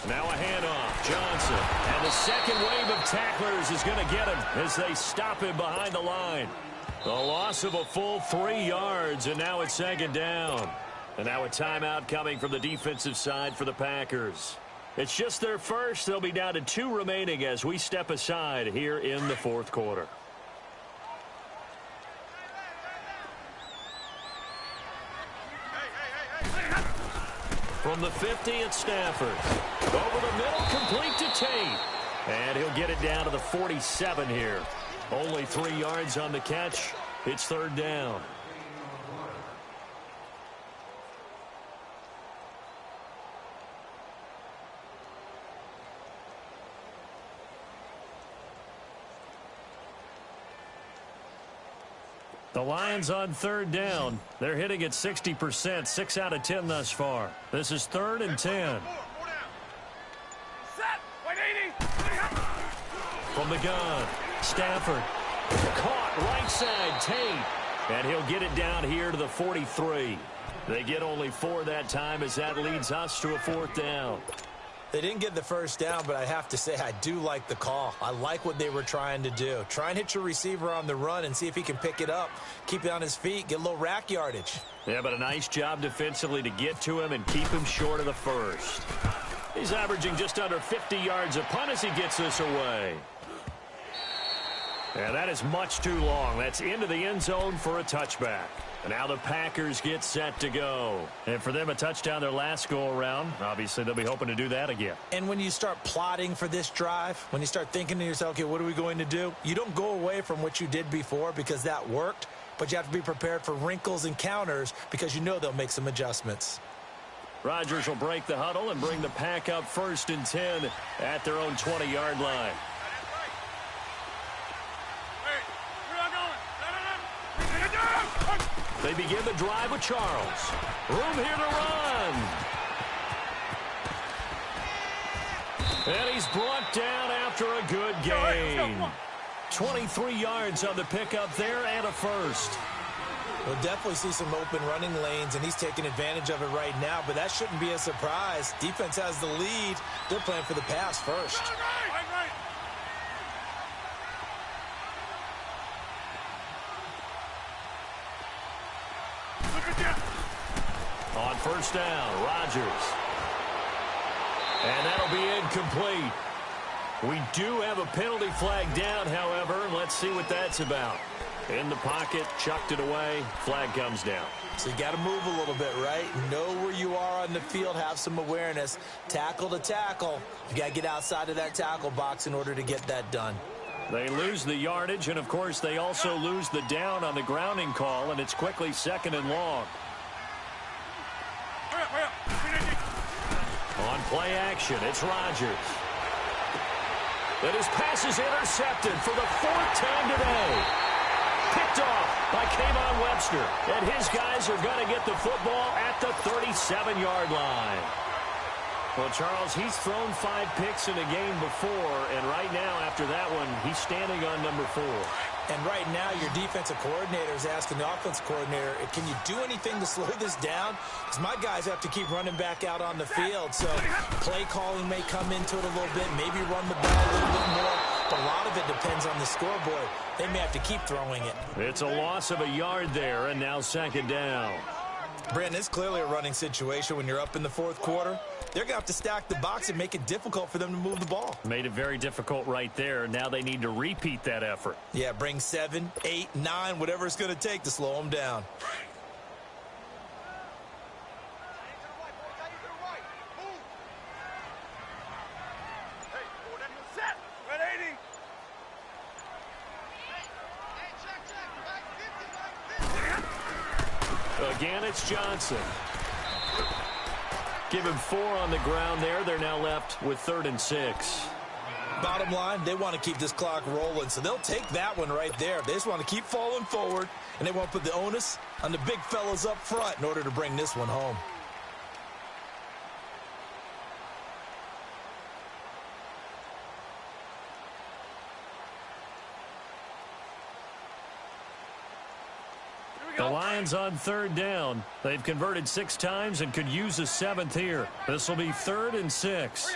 Now a handoff. Johnson. And the second wave of tacklers is going to get him as they stop him behind the line. The loss of a full 3 yards, and now it's 2nd down. And now a timeout coming from the defensive side for the Packers. It's just their first. They'll be down to 2 remaining as we step aside here in the 4th quarter. From the 50, it's Stafford. Over the middle, complete to Tate. And he'll get it down to the 47 here. Only 3 yards on the catch. It's 3rd down. The Lions on 3rd down. They're hitting at 60%, 6 out of 10 thus far. This is 3rd and 10. Set. 180. From the gun, Stafford. Caught right side, Tate. And he'll get it down here to the 43. They get only 4 that time as that leads us to a 4th down. They didn't get the first down, but I have to say I do like the call. I like what they were trying to do. Try and hit your receiver on the run and see if he can pick it up. Keep it on his feet, get a little rack yardage. Yeah, but a nice job defensively to get to him and keep him short of the first. He's averaging just under 50 yards a punt as he gets this away. And that is much too long. That's into the end zone for a touchback. And now the Packers get set to go. And for them, a touchdown their last go-around. Obviously, they'll be hoping to do that again. And when you start plotting for this drive, when you start thinking to yourself, okay, what are we going to do? You don't go away from what you did before because that worked, but you have to be prepared for wrinkles and counters because you know they'll make some adjustments. Rodgers will break the huddle and bring the Pack up 1st and 10 at their own 20-yard line. They begin the drive with Charles. Room here to run. And he's brought down after a good gain. 23 yards on the pickup there and a first. We'll definitely see some open running lanes, and he's taking advantage of it right now, but that shouldn't be a surprise. Defense has the lead. They're playing for the pass first. On 1st down, Rodgers. And that'll be incomplete. We do have a penalty flag down, however. Let's see what that's about. In the pocket, chucked it away, flag comes down. So you got to move a little bit, right? Know where you are on the field, have some awareness. Tackle to tackle. You got to get outside of that tackle box in order to get that done. They lose the yardage, and of course they also lose the down on the grounding call, and it's quickly 2nd and long. On play action, it's Rodgers. And his pass is intercepted for the 4th time today. Picked off by Kayvon Webster. And his guys are going to get the football at the 37-yard line. Well, Charles, he's thrown 5 picks in a game before, and right now, after that one, he's standing on number 4. And right now, your defensive coordinator is asking the offensive coordinator, can you do anything to slow this down? Because my guys have to keep running back out on the field. So play calling may come into it a little bit, maybe run the ball a little bit more. But a lot of it depends on the scoreboard. They may have to keep throwing it. It's a loss of a yard there, and now 2nd down. Brandon, it's clearly a running situation when you're up in the 4th quarter. They're going to have to stack the box and make it difficult for them to move the ball. Made it very difficult right there. Now they need to repeat that effort. Yeah, bring 7, 8, 9, whatever it's going to take to slow them down. Again, it's Johnson. Give him 4 on the ground there. They're now left with 3rd and 6. Bottom line, they want to keep this clock rolling, so they'll take that one right there. They just want to keep falling forward, and they want to put the onus on the big fellas up front in order to bring this one home. The Lions on 3rd down. They've converted 6 times and could use a 7th here. This will be 3rd and 6.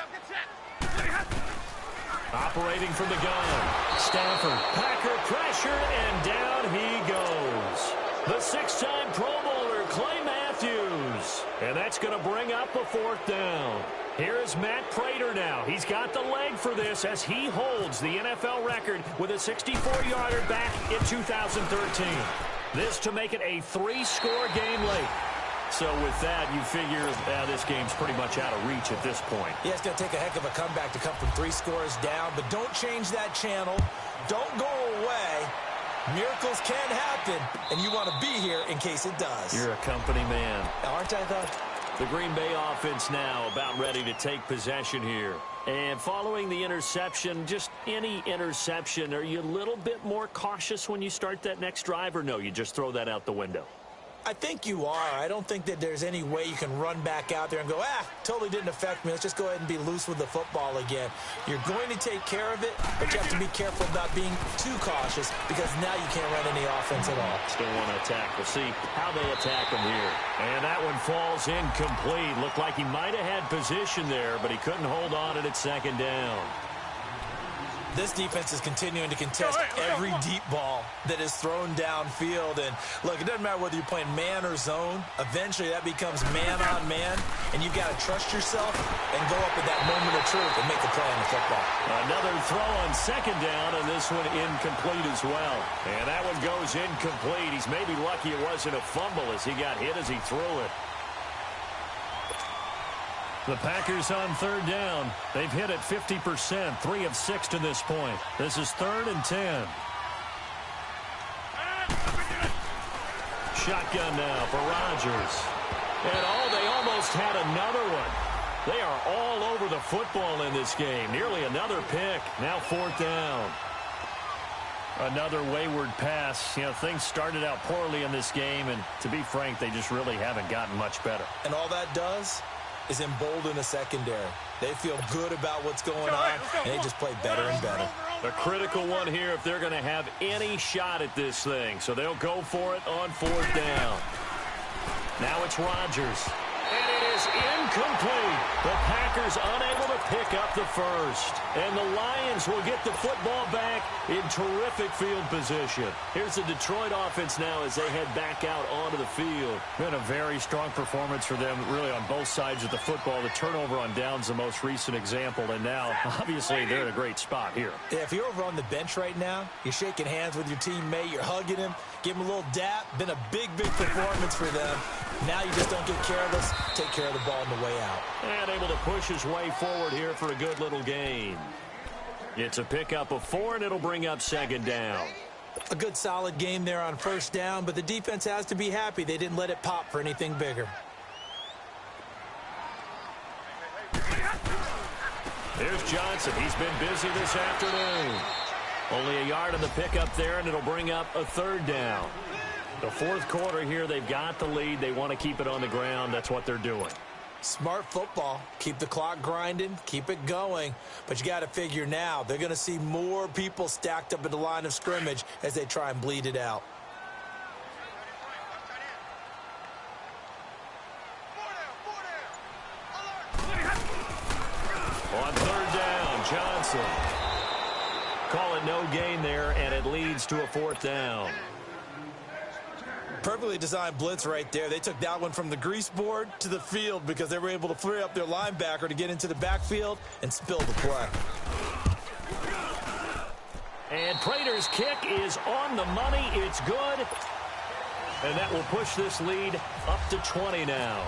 Operating from the gun. Stafford. Packer pressured, and down he goes. The 6-time Pro Bowler, Clay Matthews. And that's going to bring up a 4th down. Here is Matt Prater now. He's got the leg for this as he holds the NFL record with a 64-yarder back in 2013. This to make it a 3-score game late. So with that, you figure this game's pretty much out of reach at this point. Yeah, it's going to take a heck of a comeback to come from 3 scores down, but don't change that channel. Don't go away. Miracles can happen, and you want to be here in case it does. You're a company man. Aren't I, though? The Green Bay offense now about ready to take possession here. And following the interception, just any interception, are you a little bit more cautious when you start that next drive, or no, you just throw that out the window? I think you are. I don't think that there's any way you can run back out there and go, totally didn't affect me. Let's just go ahead and be loose with the football again. You're going to take care of it, but you have to be careful about being too cautious because now you can't run any offense at all. Still want to attack. We'll see how they attack him here. And that one falls incomplete. Looked like he might have had position there, but he couldn't hold on at second down. This defense is continuing to contest every deep ball that is thrown downfield. And, look, it doesn't matter whether you're playing man or zone. Eventually, that becomes man-on-man, and you've got to trust yourself and go up at that moment of truth and make the play on the football. Another throw on second down, and this one incomplete as well. And that one goes incomplete. He's maybe lucky it wasn't a fumble as he got hit as he threw it. The Packers on third down. They've hit it 50%, 3 of 6 to this point. This is 3rd and 10. Shotgun now for Rodgers. And, they almost had another one. They are all over the football in this game. Nearly another pick. Now 4th down. Another wayward pass. Things started out poorly in this game, and to be frank, they just really haven't gotten much better. And all that does is embolden the secondary. They feel good about what's going on, and they just play better and better. A critical one here if they're going to have any shot at this thing. So they'll go for it on 4th down. Now it's Rodgers. And it is incomplete. The Packers unable to pick up the first. And the Lions will get the football back in terrific field position. Here's the Detroit offense now as they head back out onto the field. Been a very strong performance for them, really, on both sides of the football. The turnover on downs, the most recent example. And now, obviously, they're in a great spot here. Yeah, if you're over on the bench right now, you're shaking hands with your teammate, you're hugging him, give him a little dap. Been a big, big performance for them. Now you just don't get careless. Take care of the ball on the way out. And able to push his way forward here for a good little gain. It's a pickup of 4, and it'll bring up 2nd down. A good solid game there on 1st down, but the defense has to be happy they didn't let it pop for anything bigger. Here's Johnson. He's been busy this afternoon. Only a yard on the pickup there, and it'll bring up a 3rd down. The 4th quarter here, they've got the lead. They want to keep it on the ground. That's what they're doing. Smart football. Keep the clock grinding. Keep it going. But you got to figure now, they're going to see more people stacked up at the line of scrimmage as they try and bleed it out. On 3rd down, Johnson. Call it no gain there, and it leads to a 4th down. Perfectly designed blitz right there. They took that one from the grease board to the field because they were able to free up their linebacker to get into the backfield and spill the play. And Prater's kick is on the money. It's good. And that will push this lead up to 20 now.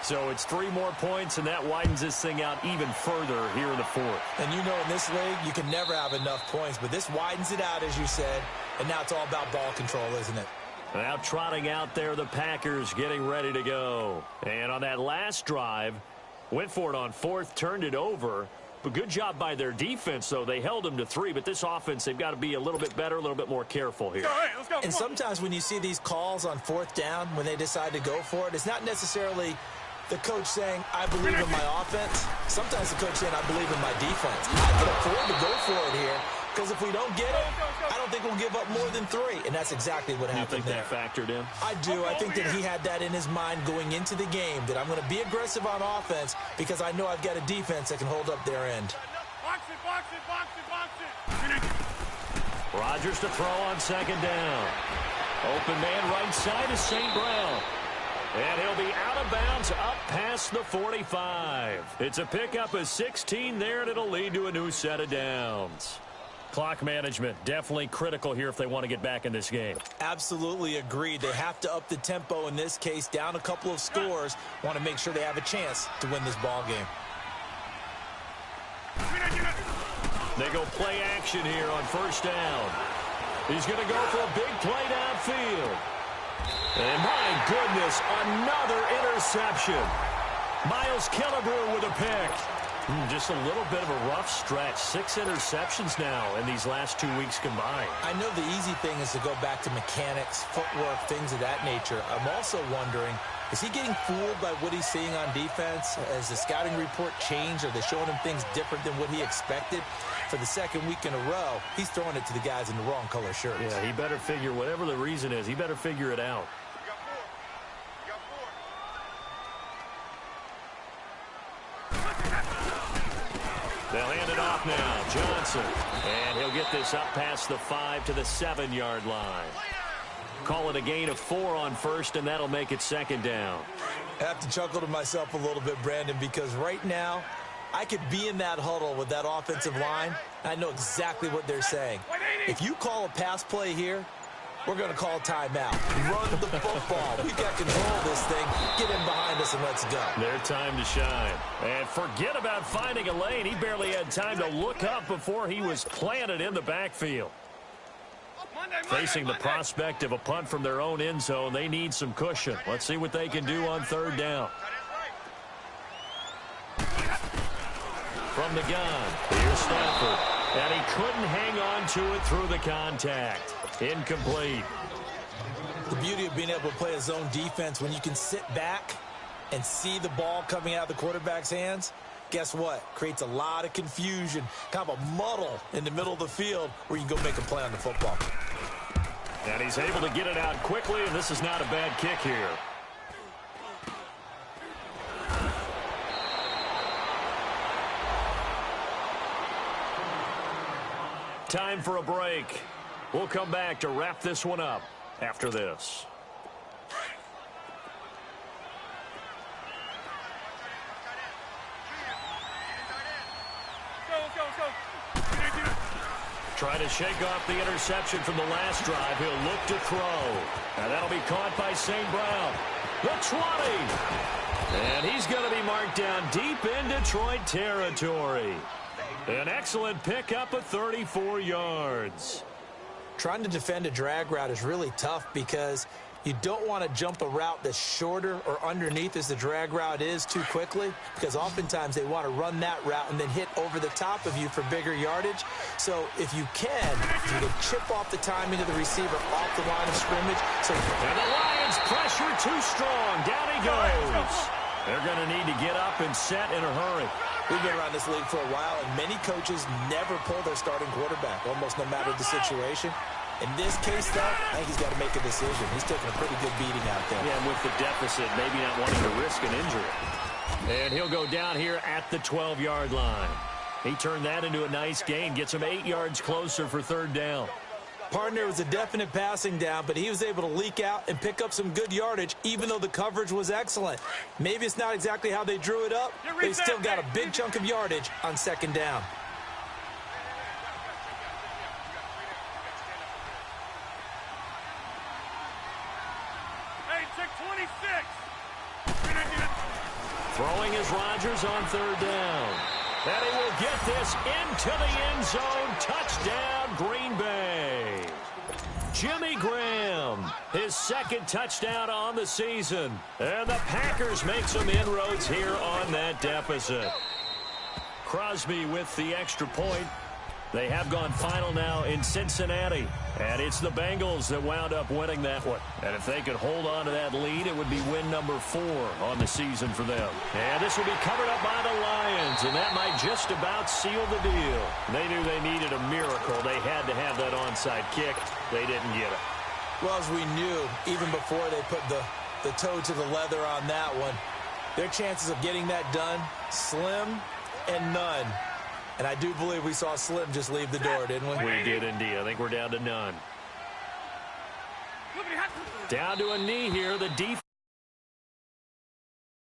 So it's 3 more points, and that widens this thing out even further here in the 4th. And you know in this league, you can never have enough points, but this widens it out, as you said, and now it's all about ball control, isn't it? Now trotting out there, the Packers getting ready to go. And on that last drive, went for it on 4th, turned it over. But good job by their defense, though. They held them to 3, but this offense, they've got to be a little bit better, a little bit more careful here. And sometimes when you see these calls on 4th down, when they decide to go for it, it's not necessarily the coach saying, I believe in my offense. Sometimes the coach saying, I believe in my defense. I can afford to go for it here. Because if we don't get it, I don't think we'll give up more than 3. And that's exactly what happened there. You think that factored in? I do. I think that he had that in his mind going into the game, that I'm going to be aggressive on offense because I know I've got a defense that can hold up their end. Box it, box it, box it, box it. Rodgers to throw on 2nd down. Open man right side is St. Brown. And he'll be out of bounds up past the 45. It's a pickup of 16 there, and it'll lead to a new set of downs. Clock management, definitely critical here if they want to get back in this game. Absolutely agreed. They have to up the tempo in this case, down a couple of scores. Want to make sure they have a chance to win this ball game. They go play action here on 1st down. He's going to go for a big play downfield. And my goodness, another interception. Miles Killebrew with a pick. Just a little bit of a rough stretch. 6 interceptions now in these last 2 weeks combined. I know the easy thing is to go back to mechanics, footwork, things of that nature. I'm also wondering, is he getting fooled by what he's seeing on defense? Has the scouting report changed? Are they showing him things different than what he expected? For the second week in a row, he's throwing it to the guys in the wrong color shirts. Yeah, he better figure, whatever the reason is, he better figure it out. They'll hand it off now. Johnson. And he'll get this up past the 5 to the 7-yard line. Call it a gain of 4 on first, and that'll make it second down. I have to chuckle to myself a little bit, Brandon, because right now I could be in that huddle with that offensive line. I know exactly what they're saying. If you call a pass play here, we're going to call timeout. Run the football. We've got control of this thing. Get in behind us and let's go. Their time to shine. And forget about finding a lane. He barely had time to look up before he was planted in the backfield. Facing the prospect of a punt from their own end zone, they need some cushion. Let's see what they can do on third down. From the gun, here's Stafford. And he couldn't hang on to it through the contact. Incomplete. The beauty of being able to play a zone defense when you can sit back and see the ball coming out of the quarterback's hands, guess what? Creates a lot of confusion, kind of a muddle in the middle of the field where you can go make a play on the football. And he's able to get it out quickly, and this is not a bad kick here. Time for a break. We'll come back to wrap this one up after this. Try to shake off the interception from the last drive. He'll look to throw. And that'll be caught by St. Brown. The 20. And he's going to be marked down deep in Detroit territory. An excellent pickup of 34 yards. Trying to defend a drag route is really tough because you don't want to jump a route that's shorter or underneath as the drag route is too quickly, because oftentimes they want to run that route and then hit over the top of you for bigger yardage. So if you can chip off the timing of the receiver off the line of scrimmage. And the Lions pressure too strong. Down he goes. They're going to need to get up and set in a hurry. We've been around this league for a while, and many coaches never pull their starting quarterback, almost no matter the situation. In this case, though, I think he's got to make a decision. He's taking a pretty good beating out there. Yeah, and with the deficit, maybe not wanting to risk an injury. And he'll go down here at the 12-yard line. He turned that into a nice gain, gets him 8 yards closer for third down. Partner was a definite passing down, but he was able to leak out and pick up some good yardage, even though the coverage was excellent. Maybe it's not exactly how they drew it up, but he still got a big chunk of yardage on second down. Hey, check 26. Throwing is Rodgers on third down. And he will get this into the end zone. Touchdown, Green Bay. Jimmy Graham, his second touchdown on the season. And the Packers make some inroads here on that deficit. Crosby with the extra point. They have gone final now in Cincinnati. And it's the Bengals that wound up winning that one. And if they could hold on to that lead, it would be win number 4 on the season for them. And this will be covered up by the Lions, and that might just about seal the deal. They knew they needed a miracle. They had to have that onside kick. They didn't get it. Well, as we knew, even before they put the toe to the leather on that one, their chances of getting that done, slim and none. And I do believe we saw Slim just leave the door, didn't we? We did indeed. I think we're down to none. Down to a knee here. The defense.